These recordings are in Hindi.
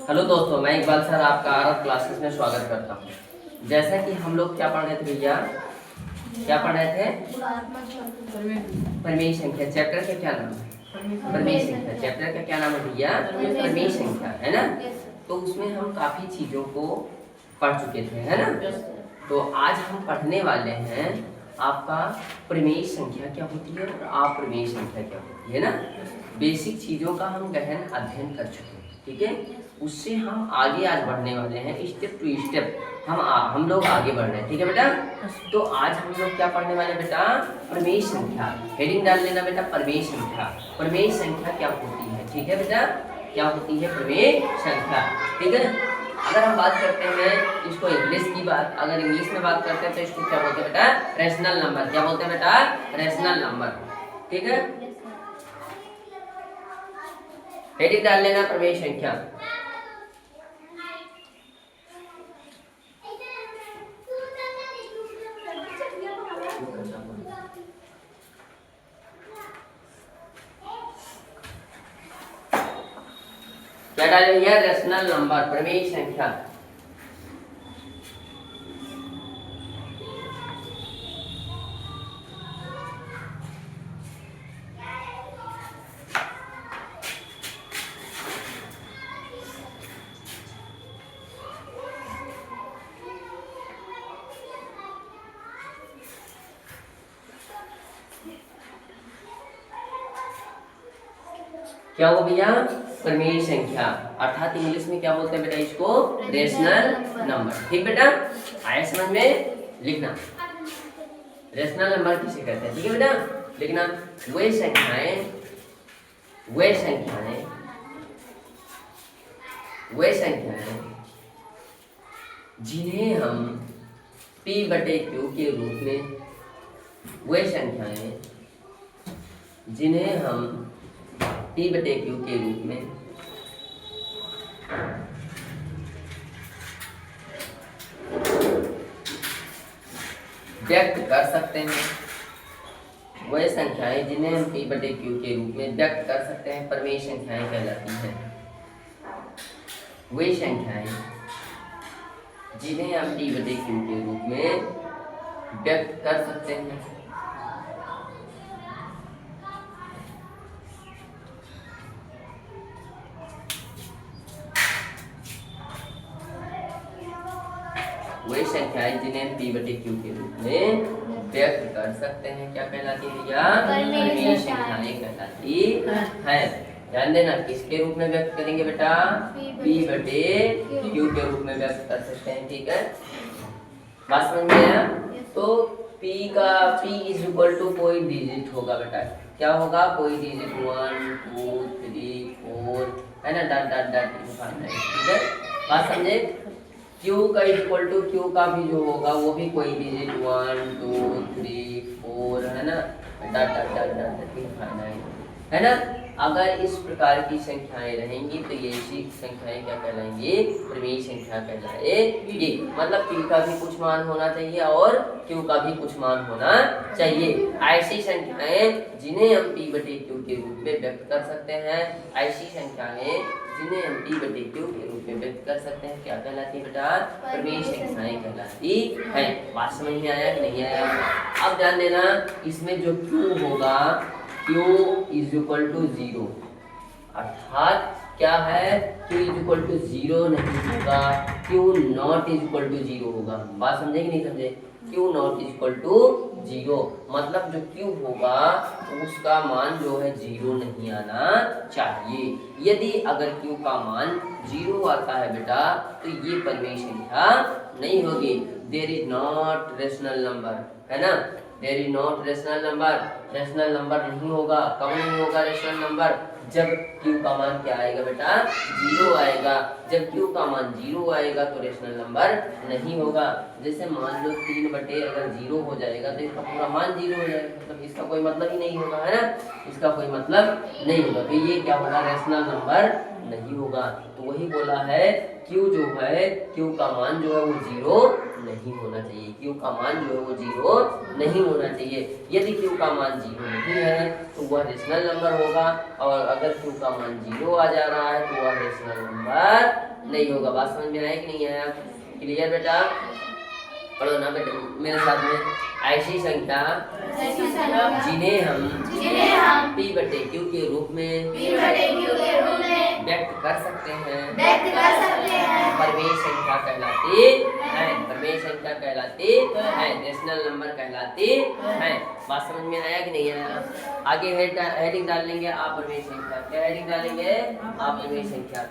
हेलो दोस्तों, मैं इकबाल सर आपका आरत क्लासेस में स्वागत करता हूँ। जैसा कि हम लोग क्या पढ़ रहे थे भैया, क्या पढ़ रहे थे? परिमेय संख्या चैप्टर का क्या नाम है? परिमेय संख्या चैप्टर का क्या नाम है भैया? परिमेय संख्या, है ना। तो उसमें हम काफी चीजों को पढ़ चुके थे, है ना। तो आज हम पढ़ने वाले हैं आपका परिमेय संख्या क्या होती है और अप्रमेय संख्या क्या होती है ना। बेसिक चीजों का हम गहन अध्ययन कर चुके हैं, ठीक है। उससे हम आगे आज बढ़ने वाले हैं, स्टेप टू स्टेप हम लोग आगे बढ़ रहे हैं, ठीक है बेटा। तो आज हम लोग क्या पढ़ने वाले बेटा? परिमेय संख्या। हेडिंग डाल लेना बेटा, परिमेय संख्या। परिमेय संख्या क्या होती है, ठीक है बेटा। क्या होती है परिमेय संख्या, ठीक है। अगर हम बात करते हैं इसको इंग्लिश की बात, अगर इंग्लिश में बात करते हैं तो इसको क्या बोलते हैं बेटा? Rational number. क्या बोलते हैं बेटा? रेशनल नंबर, ठीक है। हेडिंग डाल लेना परिमेय संख्या। क्या डाले भैया? रेशनल नंबर, परिमेय संख्या। क्या हो भैया? परिमेय संख्या, अर्थात इंग्लिश में क्या बोलते हैं बेटा इसको? रेशनल नंबर, ठीक बेटा। आया समझ में? लिखना रेशनल नंबर किसे कहते हैं, ठीक है बेटा। लिखना वे संख्याएं जिन्हें हम P/Q के रूप में, वे संख्याएं जिन्हें हम P/Q के रूप में व्यक्त कर सकते हैं, वह संख्याएं जिन्हें हम P/Q के रूप में व्यक्त कर सकते हैं परिमेय संख्याएं कहलाती हैं। वे संख्याएं जिन्हें हम P/Q के रूप में व्यक्त कर सकते हैं वे संख्याएं जिन्हें P/Q के रूप में व्यक्त कर सकते हैं क्या कहलाती है भैया? परिमेय संख्याएं कहलाती है। ध्यान देना, किसके रूप में व्यक्त करेंगे बेटा? P/Q के रूप में व्यक्त कर सकते हैं, ठीक है। बात समझ में आया? तो P इज इक्वल टू कोई डिजिट होगा बेटा। क्या होगा? कोई डिजिट 1 2 3 4, है ना, डॉट डॉट डॉट, ठीक है। बात समझे? Q का इक्वल टू Q का भी जो होगा वो भी कोई डिजिट 1 2 3 4, है ना, dot dot dot dot infinite, है ना। अगर इस प्रकार की संख्याएं रहेंगी तो ये ऐसी संख्याएं क्या कहलाएंगी? परिमेय संख्या कहलाएंगी। मतलब P का भी कुछ मान होना चाहिए और Q का भी कुछ मान होना चाहिए। ऐसी संख्याएं जिन्हें हम P/Q के रूप में व्यक्त कर सकते हैं, ऐसी संख्याएं जिन्हें हम P/Q के रूप में व्यक्त कर सकते हैं क्या कहलाती है बेटा? परिमेय संख्याएं कहलाती है। बात समझ में आया कि नहीं आया? अब ध्यान देना, इसमें जो Q होगा, Q इज इक्वल टू 0, अर्थात क्या है? Q इज इक्वल टू 0 नहीं होगा, Q not is equal to 0 होगा। बात समझे कि नहीं समझे? Q not is equal to 0 मतलब जो Q होगा उसका मान जो है 0 नहीं आना चाहिए। यदि अगर Q का मान 0 आता है बेटा तो ये परिमेय संख्या नहीं होगी। There is not rational number, है ना। There is not rational number, rational number नहीं होगा। कब नहीं होगा रेशनल नंबर? जब Q का मान क्या आएगा बेटा? 0 आएगा। जब Q का मान 0 आएगा तो रेशनल नंबर नहीं होगा। जैसे मान लो 3 अगर 0 हो जाएगा तो इसका पूरा मान 0 हो जाएगा, मतलब इसका कोई मतलब ही नहीं होगा, है ना, इसका कोई मतलब नहीं होगा। तो ये क्या होगा? रेशनल नंबर नहीं होगा। तो वही बोला है क्यू जो है, क्यू का मान जो है वो जीरो नहीं होना चाहिए, क्यू का मान जो है वो जीरो नहीं होना चाहिए। यदि क्यू का मान जीरो नहीं है तो वह रेशनल नंबर होगा, और अगर क्यू का मान जीरो आ जा रहा है तो वह रेशनल नंबर नहीं होगा। बात समझ में आया कि नहीं आया? क्लियर बेटा? पढ़ो ना बेटा मेरे साथ में। ऐसी संख्या जिन्हें हम पी बटे क्यू के रूप में व्यक्त कर सकते हैं परमेय संख्या कहलाती है, परमेय संख्या कहलाती है, रेशनल नंबर कहलाती है। बात समझ में आया कि नहीं आया? आगे हेडिंग डाल लेंगे अपरमेय संख्या। क्या हेडिंग डालेंगे? अपरमेय संख्या।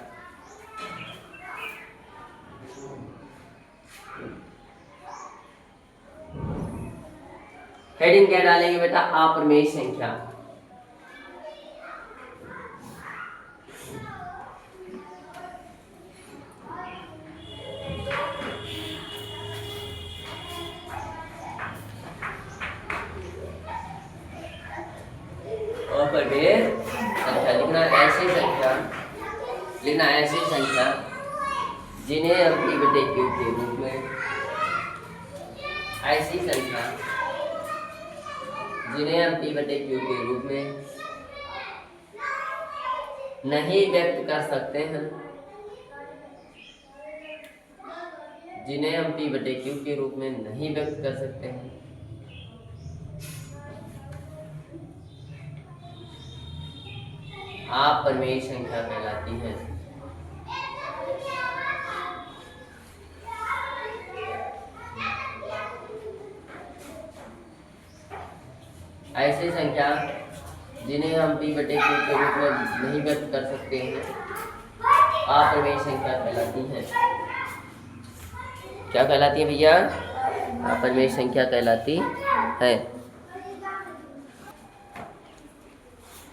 हेडिंग क्या डालेंगे बेटा? अपरमेय संख्या। अपरमेय संख्या लिखना ऐसी संख्या, लिखना ऐसी संख्या जिन्हें हम पी बटे क्यू के रूप में, ऐसी संख्या जिन्हें हम पी बटे क्यू के रूप में नहीं व्यक्त कर सकते हैं, जिन्हें हम पी बटे क्यू के रूप में नहीं व्यक्त कर सकते हैं, अपरमेय संख्या कहलाती है। ऐसी संख्या जिन्हें हम पी बटे क्यू के रूप में नहीं व्यक्त कर सकते हैं, अपरमेय संख्या कहलाती है। क्या कहलाती है भैया? अपरमेय संख्या कहलाती है।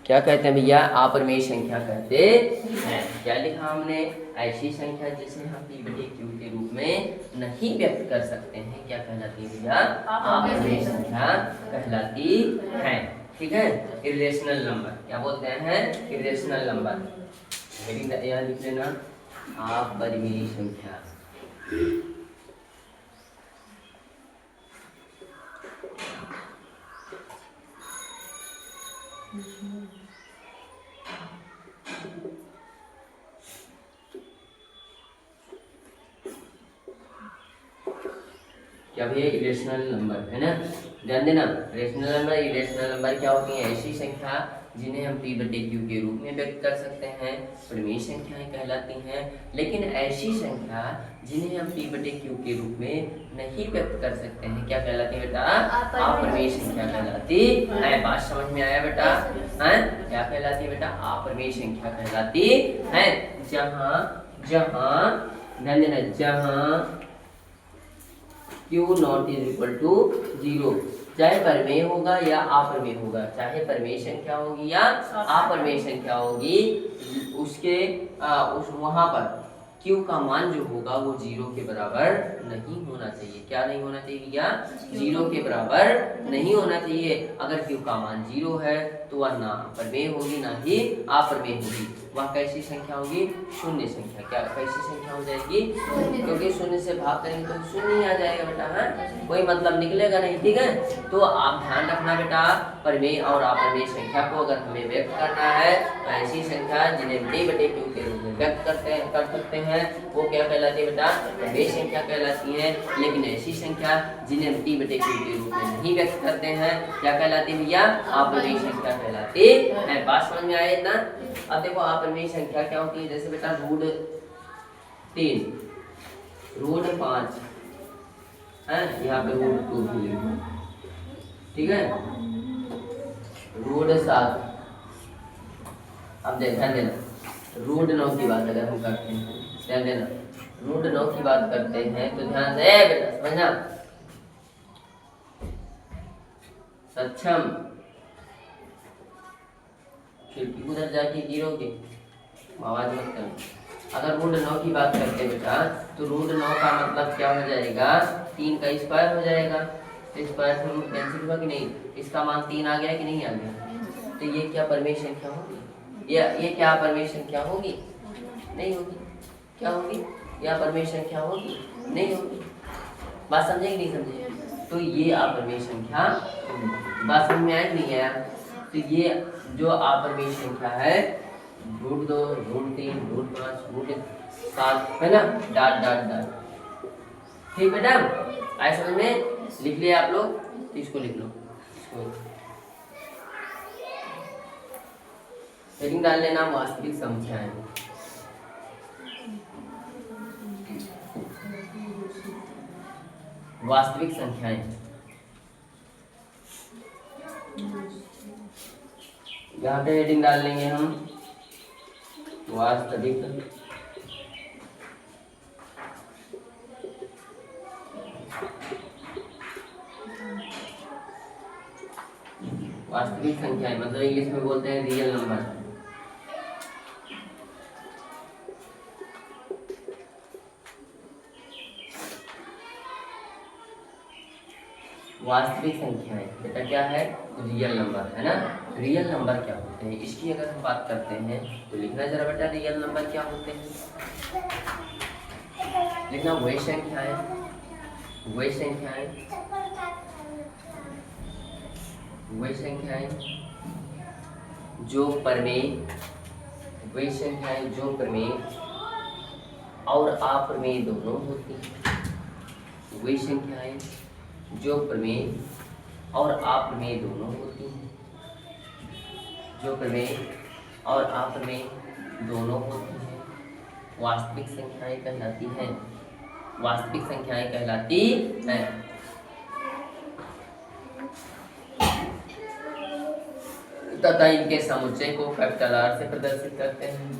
क्या कहते हैं भैया? अपरमेय संख्या कहते हैं। क्या लिखा हमने? ऐसी संख्या जिसे हम पी बटे क्यू के रूप में नहीं व्यक्त कर सकते हैं, क्या कहलाती है भैया? अपरमेय संख्या कहलाती है। ठीक है? इर्रेशनल नंबर क्या बोलते हैं? Irrational number. हेडिंग यहाँ लिख लेना अपरमेय संख्या। क्या भैया? इरेशनल नंबर है ना, ध्यान देना। रेशनल नंबर, इरेशनल नंबर क्या होती है? ऐसी संख्या जिन्हें हम पी बटे क्यू के रूप में व्यक्त कर सकते हैं, परमेय संख्याएं कहलाती हैं। लेकिन ऐसी संख्या जिन्हें हम पी बटे क्यू के रूप में नहीं व्यक्त कर सकते हैं, क्या कहलाती है बेटा? अपरमेय संख्या कहलाती है। बात समझ में आया बेटा? है क्या कहलाती है बेटा? अपरमेय संख्या कहलाती है। जहां ध्यान देना, जहां Q not is equal to zero, चाहे परमेय होगा या अपरमेय होगा, चाहे परमेय संख्या होगी या अपरमेय संख्या होगी, उसके वहां पर क्यू का मान जो होगा वो जीरो के बराबर नहीं होना चाहिए। क्या नहीं होना चाहिए भैया? जीरो के बराबर नहीं होना चाहिए। अगर क्यू का मान जीरो है तो वह ना परमेय होगी ना ही अपरमेय होगी। वह कैसी संख्या होगी? शून्य संख्या। क्या कैसी संख्या हो जाएगी? क्योंकि शून्य से भाग करेंगे तो शून्य ही आ जाएगा बेटा, है कोई मतलब निकलेगा नहीं। ठीक है? तो आप ध्यान रखना बेटा, परमेय और अपरमेय संख्या को अगर हमें व्यक्त करना है तो ऐसी संख्या जिन्हें पी बटे क्यू के रूप में व्यक्त कर सकते हैं वो क्या कहलाती है बेटा? परमेय संख्या कहलाती है। लेकिन ऐसी संख्या जिन्हें पी बटे क्यू के रूप में नहीं व्यक्त करते हैं क्या कहलाती है भैया? अपरमेय संख्या कहलाती है। बात समझ में आए ना? अब देखो अपरमेय संख्या क्या होती है? जैसे बेटा रूट 3, रूट 5 है, यहाँ पे रूट 2 भी लिखो, ठीक है? रूट 7। अब ध्यान देना, रूट 9 की बात अगर हम करते हैं, ध्यान देना, रूट 9 की बात करते हैं तो ध्यान से बेटा समझना। सक्षम खिड़की उधर जाके गिरोगे, आवाज मत करना। अगर रूट 9 की बात करते बेटा तो रूट 9 का मतलब क्या हो जाएगा? 3 का स्क्वायर हो जाएगा। स्क्वायर से कैंसिल हुआ कि नहीं? इसका मान 3 आ गया कि नहीं आ गया? तो ये क्या परमेय संख्या होगी? ये क्या परमेय संख्या होगी? नहीं होगी। क्या होगी? या अपरिमेय संख्या होगी? नहीं होगी। बात समझे कि नहीं समझे? तो ये अपरिमेय संख्या, बात समझ में आया कि नहीं आया? तो ये जो अपरिमेय संख्या है √2, √3, √5, √7 है ना, डॉट डॉट डॉट। ठीक बेटा, आए समझ में? लिख लिया आप लोग? तो इसको लिख लो, हेडिंग डाल लेना वास्तविक संख्याएं। वास्तविक संख्याएं यहाँ पे हेडिंग डाल लेंगे हम वास्तविक वास्तविक संख्याएं, मतलब इंग्लिश में बोलते हैं रियल नंबर। वास्तविक संख्याएं बेटा क्या है? रियल नंबर है ना। रियल नंबर क्या होते हैं इसकी अगर हम बात करते हैं तो लिखना जरा बेटा, रियल नंबर क्या होते हैं? लिखना वही संख्याएं, वही संख्याएं, वही संख्याएं जो प्रमेय, वही संख्याएं जो प्रमेय और अप्रमेय दोनों होती हैं। वही संख्याएं जो प्रमेय और अप्रमेय दोनों होती हैं, जो प्रमेय और अप्रमेय दोनों होती हैं, वास्तविक संख्याएं कहलाती हैं। वास्तविक संख्याएं कहलाती हैं। तथा इनके समुच्चय को कैपिटल R से प्रदर्शित करते हैं।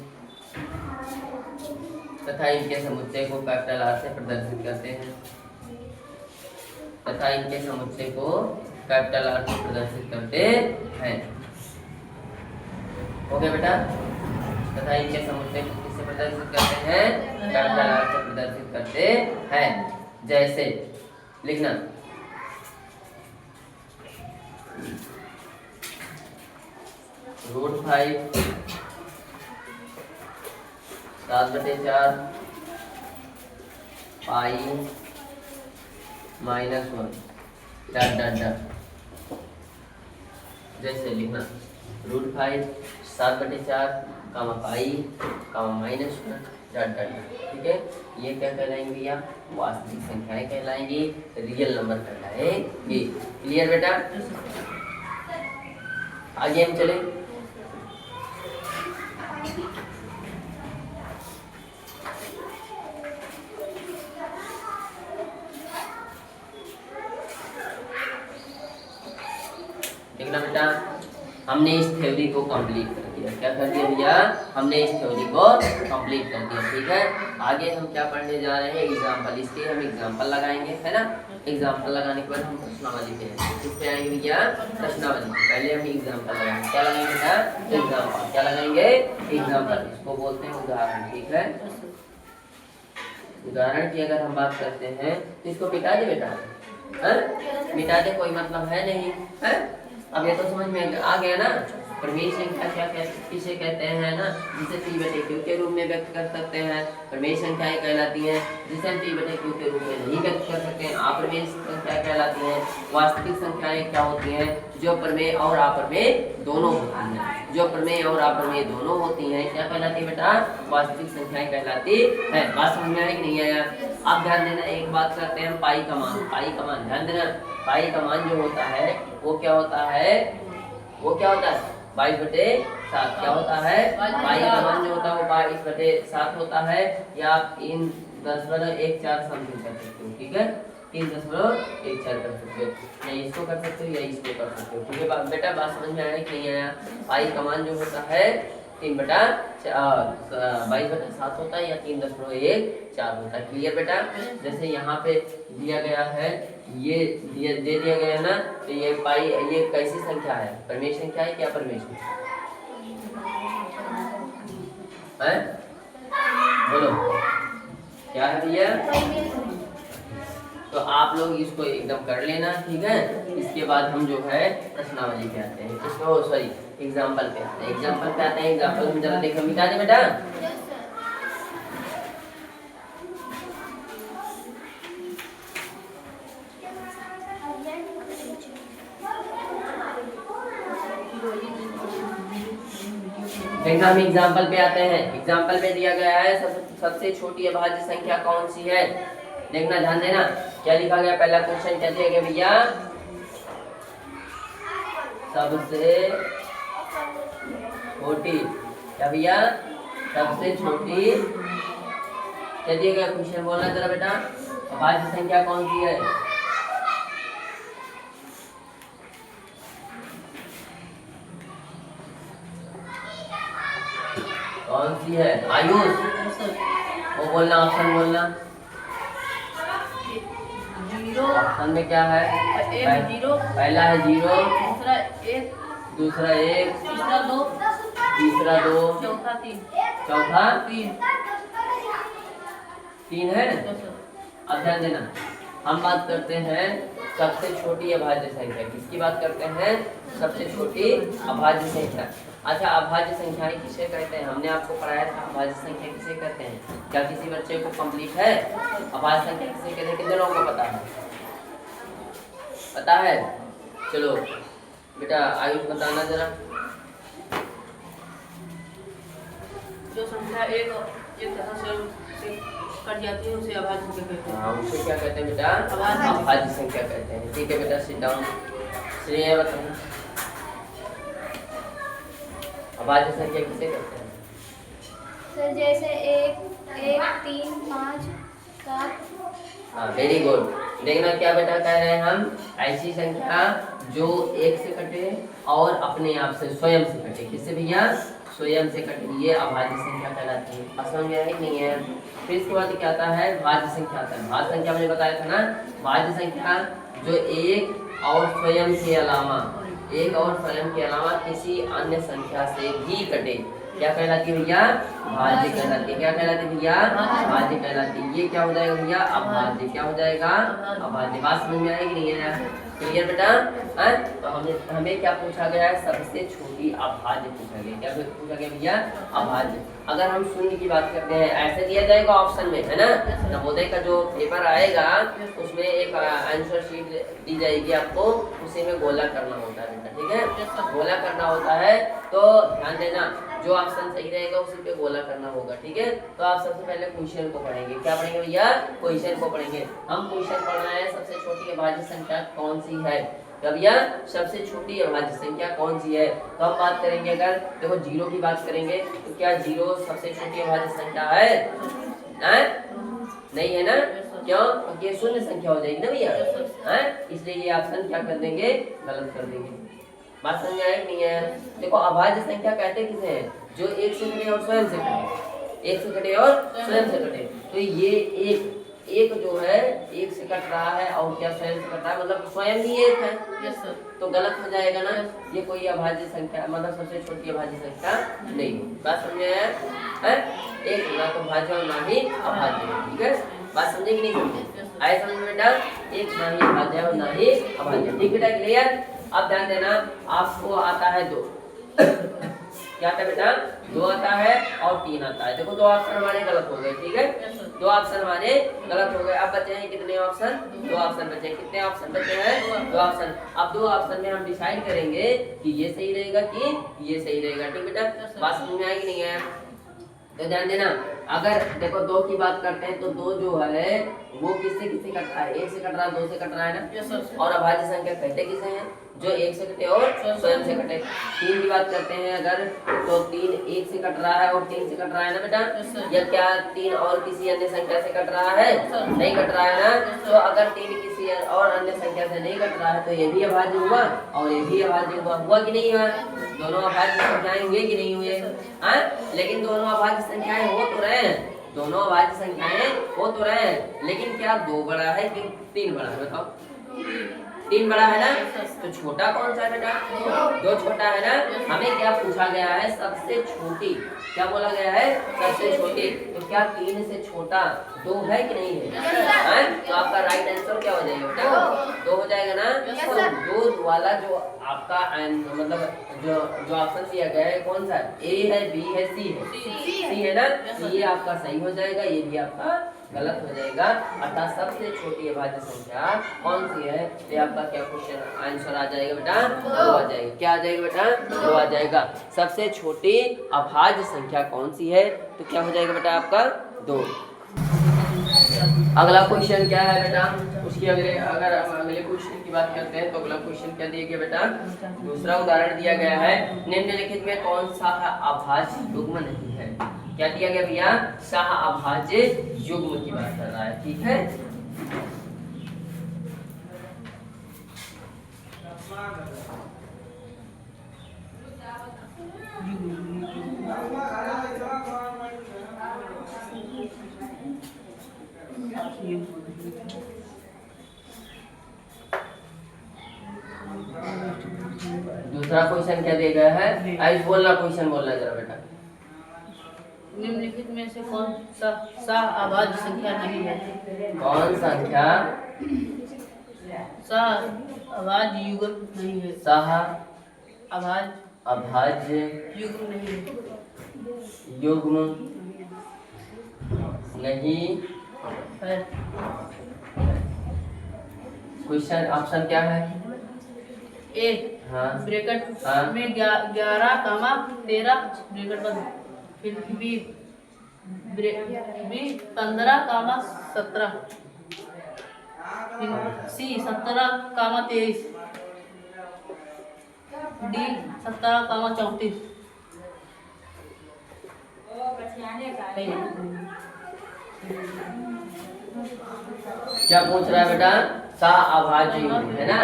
तथा इनके समुच्चय को कैपिटल R से प्रदर्शित करते हैं। तथा इनके समुच्चय को कैपिटल R से प्रदर्शित करते हैं। ओके बेटा, तथा इनके समुच्चय को किससे प्रदर्शित करते हैं? कैपिटल R से प्रदर्शित करते हैं। जैसे लिखना √5 7/4 पाई -1 डॉट डॉट डॉट। जैसे लिखना √5 7/4 कामा पाई कामा -1 डॉट डॉट। ठीक है, ये क्या कहलाएंगे भैया? वास्तविक संख्याएं कहलाएंगी, रियल नंबर कहलाएंगे। क्लियर बेटा? आगे हम चले। देखना बेटा, हमने इस थ्योरी को कंप्लीट कर दिया। क्या कर दिया भैया? हमने इस थ्योरी को कंप्लीट कर दिया। ठीक है, आगे हम क्या पढ़ने जा रहे हैं? एग्जाम्पल। इसके हम एग्जाम्पल लगाएंगे, है ना। एग्जाम्पल लगाने के बाद हम प्रश्नावली पे आएंगे। किस पे आएंगे भैया? प्रश्नावली। पहले हम एग्जाम्पल लगाएंगे। क्या लगाएंगे बेटा? एग्जाम्पल। क्या लगाएंगे? एग्जाम्पल। इसको बोलते हैं उदाहरण। ठीक है, उदाहरण की अगर हम बात करते हैं तो इसको मिटा दे बेटा, मिटा दे, कोई मतलब है नहीं है। अब ये तो समझ में आ गया ना। प्रमेय संख्या क्या किसे कहते हैं ना, जिसे P/Q के रूप में व्यक्त कर सकते हैं, प्रमेय संख्याएं कहलाती हैं। जिसे हम P/Q के रूप में नहीं व्यक्त कर सकते हैं, अप्रमेय संख्या कहलाती हैं। वास्तविक संख्याएं क्या होती हैं? जो प्रमेय और अप्रमेय दोनों होती हैं। जो प्रमेय और अप्रमेय दोनों होती हैं क्या कहलाती है बेटा? वास्तविक संख्याएं कहलाती है। बात समझ में आया कि नहीं आया? आप ध्यान देना, एक बात करते हैं पाई का मान। पाई का मान ध्यान देना, पाई का मान जो होता है वो क्या होता है? वो क्या होता है? 22/7। क्या होता है? पाई का मान जो होता है वो 22/7 होता है। या 3.14 समथिंग कर सकते हो। ठीक है, 3.14 कर सकते हो, या इसको कर सकते हो या इसको कर सकते हो। ठीक है बेटा, बात समझ में आया कि नहीं आया? पाई का मान जो होता है 22/7 होता है या 3.14 होता है। क्लियर बेटा? जैसे यहाँ पे दिया गया है, ये दे दिया गया है ना, तो ये पाई, ये कैसी संख्या है? प्रमेय संख्या है क्या अप्रमेय संख्या है? बोलो क्या है भैया? तो आप लोग इसको एकदम कर लेना। ठीक है, इसके बाद हम जो है प्रश्नावली पे आते हैं। इसको सॉरी एग्जाम्पल पे आते हैं। एग्जाम्पल पे आते हैं। एग्जाम्पल में जरा देखो, मिटा दे बेटा। देखना हम एग्जाम्पल पे आते हैं। एग्जाम्पल में दिया गया है सबसे छोटी अभाज्य संख्या कौन सी है। देखना, ध्यान देना, क्या लिखा गया। पहला क्वेश्चन क्या दिया गया भैया, सबसे छोटी, क्या भैया, सबसे छोटी, क्या दिया गया क्वेश्चन, बोलना जरा बेटा, अभाज्य संख्या कौन सी है। कौन सी है आयुष, वो बोलना, ऑप्शन बोलना। जीरो, ऑप्शन में क्या है, एक जीरो, पहला है जीरो, दूसरा एक, दूसरा एक, तीसरा दो, तीसरा दो, चौथा तीन, चौथा तीन, तीन है। Yes sir. अब ध्यान देना, हम बात करते हैं सबसे छोटी अभाज्य संख्या। किसकी बात करते हैं, सबसे छोटी अभाज्य संख्या। अच्छा, अभाज्य संख्याएं किसे कहते हैं, हमने आपको पढ़ाया था अभाज्य संख्या किसे कहते हैं। क्या किसी बच्चे को कंप्लीट है अभाज्य संख्या किसे कहते हैं, कितने लोगों को पता है, पता है। चलो बेटा आयुष बताना जरा। जो संख्या एक तरह से कट जाती है उसे अभाज्य संख्या कहते हैं। हाँ, उसे क्या कहते हैं बेटा, अभाज्य अभाज्य संख्या कहते हैं। ठीक है बेटा, सिट डाउन। श्रेया बताना, अभाज्य संख्या किसे कहते हैं। सर जैसे एक, एक, 3, 5, 7। हाँ, वेरी गुड। देखना क्या बेटा कह रहे हैं हम, ऐसी संख्या जो एक से कटे और अपने आप से स्वयं से कटे। किससे भैया, स्वयं से कटे, ये अभाज्य संख्या कहलाती है। समझ में है नहीं है। फिर इसके बाद क्या आता है, भाज्य संख्या आता है। भाज्य संख्या मैंने बताया था ना, भाज्य संख्या जो एक और स्वयं के अलावा, एक और स्वयं के अलावा किसी अन्य संख्या से भी कटे, क्या कहलाती है भैया, भाज्य कहलाती है। क्या कहलाती है भैया, भाज्य कहलाती है। ये क्या हो जाएगा भैया, अभाज्य। क्या हो जाएगा, अभाज्य। बात समझ में आएगी नहीं है, क्लियर बेटा। तो हमें क्या पूछा गया है, सबसे छोटी अभाज्य पूछा गया। क्या पूछा गया भैया, अभाज्य। अगर हम शून्य की बात करते हैं, ऐसे दिया जाएगा ऑप्शन में, है ना। नवोदय का जो पेपर आएगा उसमें एक आंसर शीट दी जाएगी आपको, उसी में गोला करना होता है बेटा, ठीक है। गोला करना होता है तो ध्यान देना, जो ऑप्शन सही रहेगा उसी पे गोला करना होगा, ठीक है। तो आप सबसे पहले क्वेश्चन को पढ़ेंगे। क्या पढ़ेंगे भैया, क्वेश्चन को पढ़ेंगे। हम क्वेश्चन पढ़ रहे हैं सबसे छोटी अभाज्य संख्या कौन सी है। भैया सबसे छोटी अभाज्य संख्या कौन सी है, तो हम बात करेंगे, अगर देखो जीरो की बात करेंगे तो क्या जीरो सबसे छोटी अभाज्य संख्या है, नहीं है ना। क्यों, क्योंकि ये शून्य संख्या हो जाएगी ना भैया, इसलिए ये ऑप्शन क्या कर देंगे, गलत कर देंगे। बात समझ आए नहीं है। देखो अभाज्य संख्या कहते किसे हैं, जो एक से कटे और स्वयं से कटे, एक से कटे और स्वयं से कटे। तो ये एक जो है एक से कट रहा है और क्या स्वयं से कट रहा है, मतलब स्वयं ही एक है। Yes sir. तो गलत हो जाएगा ना, ये कोई अभाज्य संख्या, मतलब सबसे छोटी अभाज्य संख्या नहीं। बात समझ आया, एक ना तो भाज्य और ना ही अभाज्य, ठीक है। बात समझे कि नहीं समझे, आए समझ में बेटा, एक ना ही भाज्य और ना ही अभाज्य, ठीक बेटा, क्लियर। अब ध्यान देना, आपको आता है दो, क्या आता है बेटा, दो आता है और तीन आता है। देखो दो ऑप्शन हमारे गलत हो गए, ठीक है, दो ऑप्शन हमारे गलत हो गए। अब बचे हैं कितने ऑप्शन, दो ऑप्शन बचे हैं। कितने ऑप्शन बचे हैं, दो ऑप्शन। अब दो ऑप्शन में हम डिसाइड करेंगे कि ये सही रहेगा कि ये सही रहेगा, ठीक बेटा। बात समझ में आएगी नहीं है, तो ध्यान देना। अगर देखो दो की बात करते हैं तो दो जो है वो किससे किससे कट रहा है, एक से कट रहा है, दो से कट रहा है ना। और अभाज्य संख्या कहते किसे हैं, जो एक से कटे और स्वयं से कटे। तीन की बात करते हैं अगर, तो तीन एक से कट रहा है और तीन से कट रहा है ना बेटा, या क्या तीन और किसी अन्य संख्या से कट रहा है, नहीं कट रहा है ना। तो अगर तीन किसी और अन्य संख्या से नहीं कट रहा है तो ये भी अभाज्य हुआ और ये भी अभाज्य हुआ, हुआ कि नहीं हुआ, दोनों अभाज्य संख्याएं हुए कि नहीं हुए, लेकिन दोनों अभाज्य संख्याएं हो तो रहे हैं, दोनों अभाज्य संख्याएं हो तो रहे हैं, लेकिन क्या दो बड़ा है कि तीन बड़ा है, बताओ। तीन बड़ा है ना, तो छोटा कौन सा है बेटा, दो छोटा है ना। हमें क्या पूछा गया है, सबसे छोटी, क्या बोला गया है, सबसे छोटी। तो क्या तीन से छोटा दो है कि नहीं है, तो आपका राइट आंसर क्या हो जाएगा बेटा, दो हो जाएगा ना। तो दो वाला जो आपका मतलब जो ऑप्शन दिया गया है कौन सा है, ए है, बी है, सी है, सी है ना, ये आपका सही हो जाएगा, ये भी आपका गलत हो जाएगा। अर्थात सबसे छोटी अभाज्य संख्या कौन सी है? ये आपका क्या क्वेश्चन आंसर आ जाएगा बेटा? 2 आ जाएगा। क्या आ जाएगा बेटा? 2 आ जाएगा। सबसे छोटी अभाज्य संख्या कौन सी है? तो क्या हो जाएगा बेटा आपका? 2। अगला क्वेश्चन क्या है बेटा? उसकी अगर हम अगले क्वेश्चन की बात करते हैं तो अगला क्वेश्चन क्या दिया गया बेटा? दूसरा उदाहरण दिया गया है, निम्नलिखित में कौन सा अभाज्य युग्म नहीं है? क्या दिया गया भैया? सह अभाज्य युग्म की बात कर रहा है। ठीक है, दूसरा क्वेश्चन क्या दिया गया है? आज बोलना, क्वेश्चन बोलना जरा बेटा। निम्नलिखित में से कौन सा सह अभाज्य संख्या नहीं है? कौन संख्या सह अभाज्य युग्म नहीं है? सह अभाज्य अभाज्य युग्म नहीं है। युग्म नहीं है। क्वेश्चन ऑप्शन क्या है? ए हाँ ब्रैकेट हाँ। में 11, 13 ब्रैकेट बंद, फिर बी 15, 17, फिर सी 17, 23, डी 17, 34। क्या पूछ रहा है बेटा? सह अभाज्य युग्म है ना।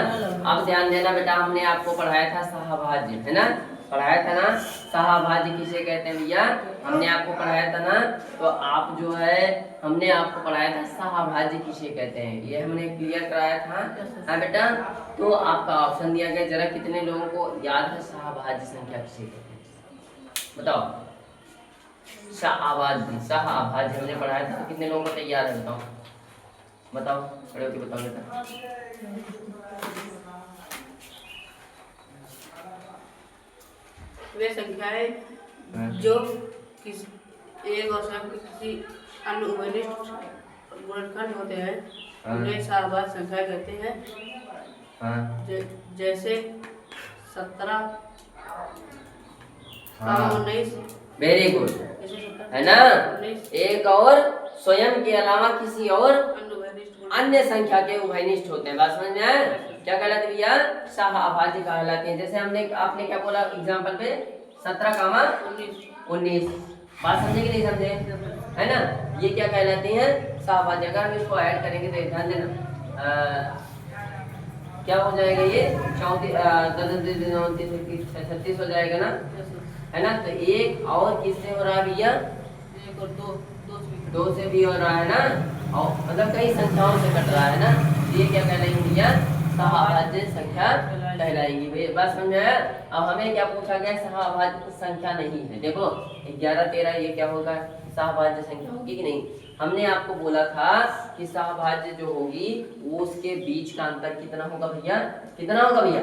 अब ध्यान देना बेटा, हमने आपको पढ़ाया था सह अभाज्य, है ना, पढ़ाया था ना। सह अभाज्य किसे कहते हैं भैया? हमने आपको पढ़ाया था ना। तो आप जो है हमने आपको पढ़ाया था सह अभाज्य किसे कहते हैं, ये हमने क्लियर कराया था। हाँ बेटा, तो आपका ऑप्शन दिया गया, जरा कितने लोगों को याद है सह अभाज्य संख्या किसे कहते हैं? बताओ। सह अभाज्य हमने पढ़ाया था, कितने लोगों को तैयार है? बताओ, खड़े होके बताओ बेटा। वे संख्याएं जो किसी एक और स्वयं के किसी अन्य उभयनिष्ठ गुणनखंड होते हैं उन्हें सह अभाज्य संख्या कहते हैं। जैसे 17, 19। वेरी गुड, है ना। एक और स्वयं के अलावा किसी और अन्य संख्या के उभयनिष्ठ होते हैं। बात समझ में आया? क्या कहलाते हैं भैया? सह अभाज्य कहलाते हैं। जैसे आपने क्या बोला एग्जांपल पे? 17, 19। बात समझे कि नहीं समझे? है ना, ये क्या कहलाते हैं? सह अभाज्य। अगर हम इसको ऐड करेंगे तो ध्यान देना, क्या हो जाएगा ये? 36 हो जाएगा ना, है ना। तो एक और किससे हो रहा है भैया? एक और दो से भी हो रहा है ना, और मतलब कई संख्याओं से कट रहा है ना। ये क्या कहलाएंगे भैया? सह अभाज्य संख्या कहलाएंगी। भैया बात समझ में आया? अब हमें क्या पूछा गया? सह अभाज्य संख्या नहीं है। देखो 11, 13 ये क्या होगा? सह अभाज्य संख्या होगी कि नहीं? हमने आपको बोला था कि सह अभाज्य जो होगी वो उसके बीच का अंतर कितना होगा भैया? कितना होगा भैया?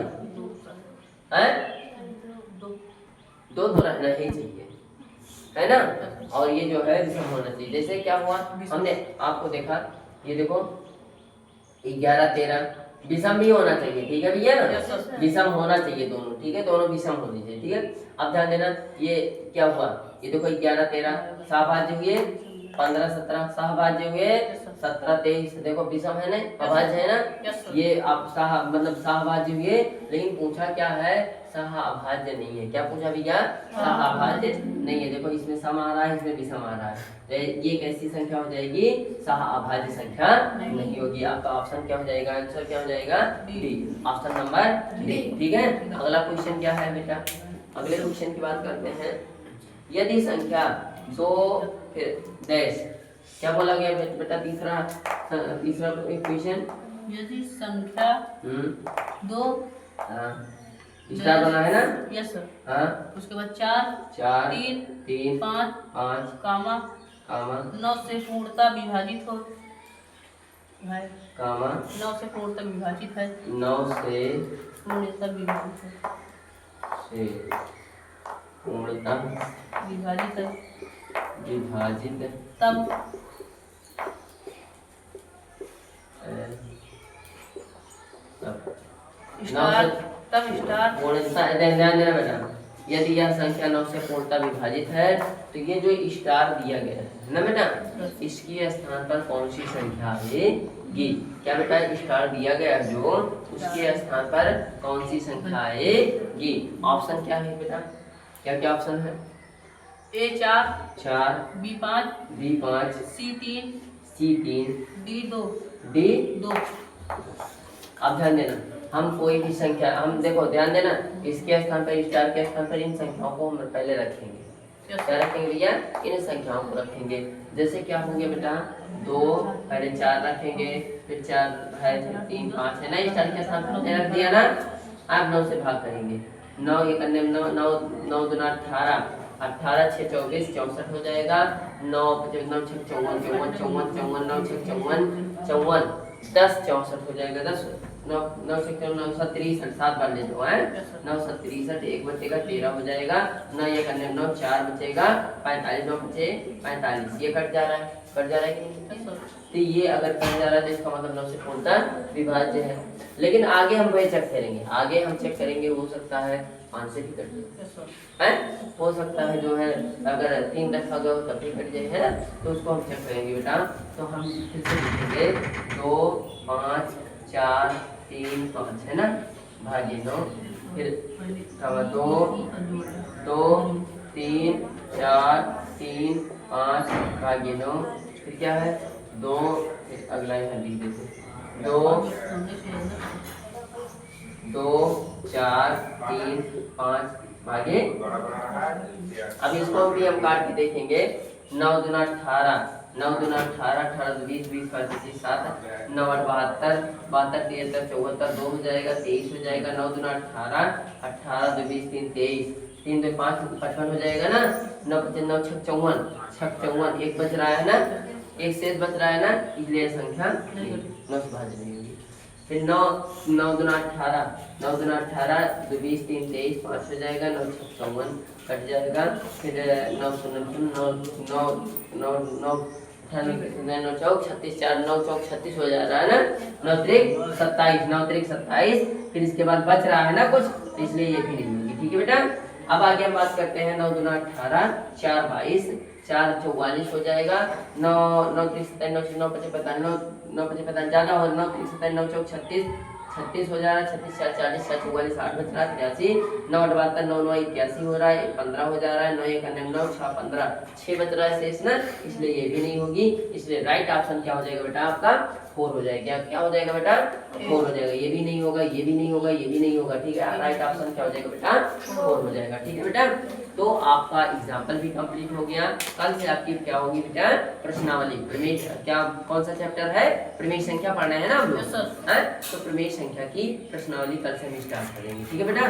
दो तो रहना ही चाहिए, है ना। और ये जो है विषम होना चाहिए। जैसे क्या हुआ, हमने आपको देखा, ये देखो 11, 13 विषम भी होना चाहिए। ठीक है भैया, विषम होना चाहिए दोनों। ठीक है, दोनों विषम होने चाहिए। ठीक है, अब ध्यान देना, ये क्या हुआ? ये देखो 11, 13 सहभाज्य हुए, 15, 17 सहभाज्य हुए, 17, 23 देखो विषम है ना, अभाज्य है ना। ये आप मतलब सहभाज्य हुए, लेकिन पूछा क्या है? सह अभाज्य नहीं है। क्या पूछा भैया? सह अभाज्य नहीं है। देखो इसमें सम आ रहा है, इसमें विषम आ रहा है, तो ये कैसी संख्या हो जाएगी? सह अभाज्य संख्या नहीं होगी। आपका ऑप्शन क्या हो जाएगा? आंसर क्या हो जाएगा? D, option number D. ठीक है, अगला क्वेश्चन क्या है बेटा? अगले क्वेश्चन की बात करते हैं। यदि संख्या 100 फिर डैश, क्या बोला गया बेटा? तीसरा क्वेश्चन, यदि संख्या 2 स्टार बना है ना? Yes sir. हाँ, उसके बाद 4, 3, 5, कामा 9 से पूर्णतः विभाजित हो है, कामा 9 से पूर्णतः विभाजित है, 9 से पूर्णतः विभाजित है, पूर्णतः विभाजित है, विभाजित तब स्टार तब स्टार पूर्णतः ध्यान देना बेटा, यदि यह संख्या 9 से पूर्णतः विभाजित है तो ये जो स्टार दिया गया है ना बेटा, इसके स्थान पर कौन सी संख्या आएगी? क्या बेटा, स्टार दिया गया है जो, उसके स्थान पर कौन सी संख्या आएगी? ऑप्शन क्या है बेटा, क्या क्या ऑप्शन है? A4 4, B5 B5, C3 C3, D2 D2। अब ध्यान देना, हम कोई भी संख्या, हम देखो ध्यान देना, इसके स्थान पर स्टार के स्थान पर इन संख्याओं को हम पहले रखेंगे। क्या रखेंगे भैया? इन संख्याओं को रखेंगे। जैसे क्या हो गया बेटा, 2 पहले 4 रखेंगे, फिर 4 है, फिर 3 5 है ना, स्टार के स्थान पर रख दिया ना। आप 9 से भाग करेंगे, 9 ये करने में 9 9 9 दूना 18, 18 6 24 64 हो जाएगा। 9 5 9 6 54 54 54 9 6 54 54 10 64 हो जाएगा। 10 9 9 6 9 7 63 7 बार ले दो है, 9 7 63 1 बचेगा 13 हो जाएगा। 9 ये करने में 9 4 बचेगा 45, 9 बचे 45, ये कट जा रहा है, कट जा रहा है कि नहीं? तो ये अगर कट जा रहा है तो इसका मतलब 9 से पूर्णतः विभाज्य है। लेकिन आगे हम वही चेक करेंगे, आगे हम चेक करेंगे, हो सकता है 5 से भी कट जाए, हो सकता है जो है अगर 3 रखा गया हो तब भी कट जाए, है ना। तो उसको हम चेक करेंगे बेटा। तो हम फिर से लिखेंगे 2 5 4 3 5 है ना, भागे 9, फिर 2 2 3 4 3 5 भागे 9, फिर क्या है 2, फिर अगला यहाँ लिख देते 2 2 4 3 5 भागे। अब इसको भी हम काट के देखेंगे, 9 दूना 18, 9 दूना 18, 18 20 20 25 7, 9 8 72 72 73 74 2 हो जाएगा, 23 हो जाएगा। 9 दूना 18, 18 2 20 3 23, 3 2 5 55 हो जाएगा ना। 9 5 9 6 54 54, एक बच रहा है ना, एक शेष बच रहा है ना, इसलिए संख्या 9 से भाज्य नहीं होगी। फिर 9 9 दूना 18, 9 दूना 18 2 20 3 23 5 हो जाएगा। 9 6 54 कट जाएगा, फिर 9 9 9 9 9 9 9 चौक 36 4 9 चौक 36 हो जा रहा है ना। 9 त्रिक 27, 9 त्रिक 27, फिर इसके बाद बच रहा है ना कुछ, इसलिए ये भी नहीं होगी। ठीक है बेटा। अब आगे हम बात करते हैं 9 दूना 18, 4 22, 4 44 हो जाएगा। 9 9 त्रिक 27, 9 5 45, 9 5 45 ज्यादा हो, 9 त्रिक 27 9 चौक 36 36 हो जा रहा है। 36 4 40 4 44 8 बच रहा है, 83 9 78 9 9 81 हो रहा है, 15 हो जा रहा है। 9 1 9 6 15 6 बच रहा है शेष ना, इसलिए ये भी नहीं होगी। इसलिए राइट ऑप्शन क्या हो जाएगा बेटा आपका 4 हो जाएगा। क्या हो जाएगा बेटा 4 हो जाएगा। ये भी नहीं होगा, ये भी नहीं होगा, ये भी नहीं होगा। ठीक है, राइट ऑप्शन क्या हो जाएगा बेटा 4 हो जाएगा। ठीक है बेटा, तो आपका एग्जाम्पल भी कंप्लीट हो गया। कल से आपकी क्या होगी बेटा प्रश्नावली, प्रमेय, क्या कौन सा चैप्टर है, प्रमेय संख्या पढ़ना है ना हम लोग, तो प्रमेय संख्या की प्रश्नावली कल से हम स्टार्ट करेंगे। ठीक है बेटा।